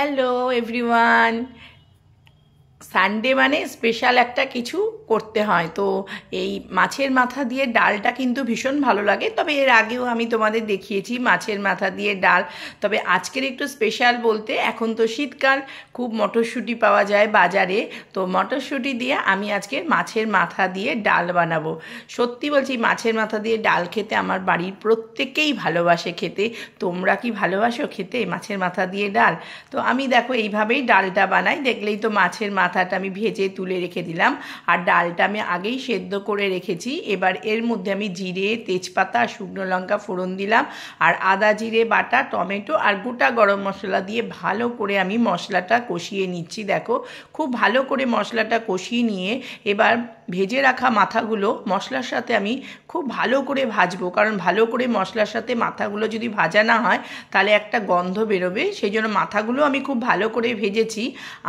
Hello everyone. Sunday মানে special একটা কিছু করতে হয়, তো এই মাছের মাথা দিয়ে ডালটা কিন্তু ভীষণ ভালো লাগে। তবে এর আগেও আমি তোমাদের দেখিয়েছি মাছের মাথা দিয়ে ডাল। তবে আজকের একটু স্পেশাল বলতে, এখন তো শীতকাল, খুব মটরশুঁটি পাওয়া যায় বাজারে, তো মটরশুঁটি দিয়ে আমি আজকে মাছের মাথা দিয়ে ডাল বানাবো। সত্যি বলছি, মাছের মাথা দিয়ে ডাল খেতে আমার বাড়ির প্রত্যেকেই ভালোবাসে খেতে। তোমরা কি ভালোবাসো খেতে মাছের মাথা দিয়ে ডাল? তো আমি দেখো এইভাবেই ডালটা বানাই। দেখলেই তো মাছের মাথাটা আমি ভেজে তুলে রেখে দিলাম, আর ডালটা আমি আগেই সেদ্ধ করে রেখেছি। এবার এর মধ্যে আমি জিরে, তেজপাতা, শুকনো লঙ্কা ফোড়ন দিলাম, আর আদা জিরে বাটা, টমেটো আর গোটা গরম মশলা দিয়ে ভালো করে আমি মশলাটা কষিয়ে নিচ্ছি। দেখো খুব ভালো করে মশলাটা কষিয়ে নিয়ে এবার ভেজে রাখা মাথাগুলো মশলার সাথে আমি খুব ভালো করে ভাজবো, কারণ ভালো করে মশলার সাথে মাথাগুলো যদি ভাজা না হয় তাহলে একটা গন্ধ বেরোবে। সেই জন্য মাথাগুলো আমি খুব ভালো করে ভেজেছি,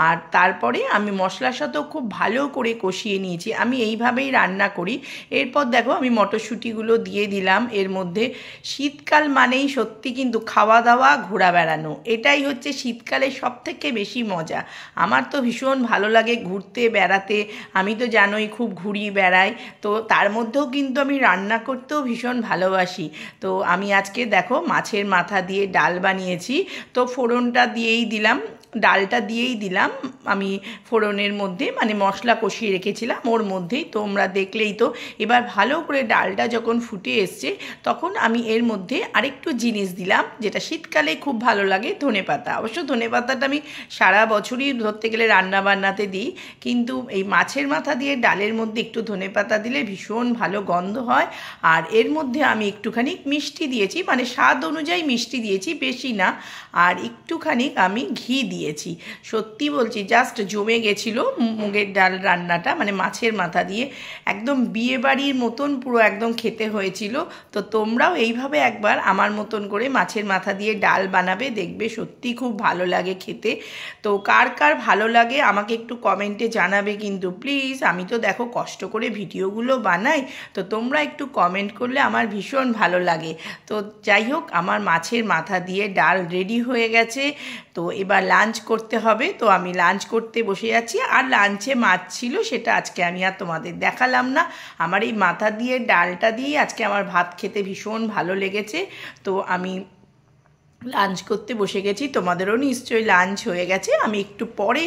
আর তারপরে আমি মশলার সাথেও খুব ভালো করে কষিয়ে নিয়েছি। আমি এইভাবেই রান্না করি। এরপর দেখো আমি মটরশুঁটিগুলো দিয়ে দিলাম এর মধ্যে। শীতকাল মানেই সত্যি কিন্তু খাওয়া দাওয়া, ঘোরা বেড়ানো, এটাই হচ্ছে শীতকালে সবথেকে বেশি মজা। আমার তো ভীষণ ভালো লাগে ঘুরতে বেড়াতে, আমি তো জানোই খুব ঘুরি বেড়াই, তো তার মধ্যেও কিন্তু আমি রান্না করতেও ভীষণ ভালোবাসি। তো আমি আজকে দেখো মাছের মাথা দিয়ে ডাল বানিয়েছি। তো ফোড়নটা দিয়েই দিলাম, ডালটা দিয়েই দিলাম আমি ফোড়নের মধ্যে, মানে মশলা কষিয়ে রেখেছিলাম ওর মধ্যেই, তোমরা দেখলেই তো। এবার ভালো করে ডালটা যখন ফুটে এসছে তখন আমি এর মধ্যে আরেকটু জিনিস দিলাম, যেটা শীতকালে খুব ভালো লাগে, ধনেপাতা। অবশ্য ধনেপাতাটা আমি সারা বছরই ধরতে গেলে রান্না বান্নাতে দিই, কিন্তু এই মাছের মাথা দিয়ে ডালের মধ্যে একটু ধনেপাতা দিলে ভীষণ ভালো গন্ধ হয়। আর এর মধ্যে আমি একটুখানি মিষ্টি দিয়েছি, মানে স্বাদ অনুযায়ী মিষ্টি দিয়েছি, বেশি না। আর একটুখানি আমি ঘি দিয়েছি। সত্যি বলছি জাস্ট জমে গেছিলো মুগের ডাল রান্নাটা, মানে মাছের মাথা দিয়ে একদম বিয়ে বাড়ির মতন পুরো একদম খেতে হয়েছিল। তো তোমরাও এইভাবে একবার আমার মতন করে মাছের মাথা দিয়ে ডাল বানাবে, দেখবে সত্যি খুব ভালো লাগে খেতে। তো কার কার ভালো লাগে আমাকে একটু কমেন্টে জানাবে কিন্তু প্লিজ। আমি তো দেখো কষ্ট করে ভিডিওগুলো বানাই, তো তোমরা একটু কমেন্ট করলে আমার ভীষণ ভালো লাগে। তো যাই হোক, আমার মাছের মাথা দিয়ে ডাল রেডি হয়ে গেছে। তো এবার লাঞ্চ করতে হবে, তো আমি লাঞ্চ করতে বসে যাচ্ছি। আর লাঞ্চে মাছ ছিল, সেটা আজকে আমি আর তোমাদের দেখালাম না। আমার এই মাথা দিয়ে ডালটা দিয়েই আজকে আমার ভাত খেতে ভীষণ ভালো লেগেছে। তো আমি লাঞ্চ করতে বসে গেছি, তোমাদেরও নিশ্চয়ই লাঞ্চ হয়ে গেছে। আমি একটু পরে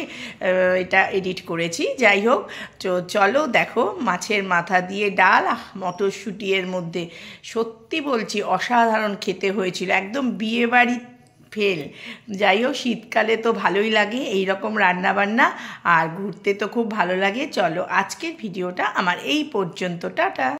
এটা এডিট করেছি। যাই হোক, তো চলো দেখো মাছের মাথা দিয়ে ডাল মটরশুঁটি এর মধ্যে, সত্যি বলছি অসাধারণ খেতে হয়েছিল, একদম বিয়ে বাড়ি ফেল। যাই হোক, শীতকালে তো ভালোই লাগে এই রকম রান্নাবান্না, আর ঘুরতে তো খুব ভালো লাগে। চলো আজকের ভিডিওটা আমার এই পর্যন্ত, টাটা।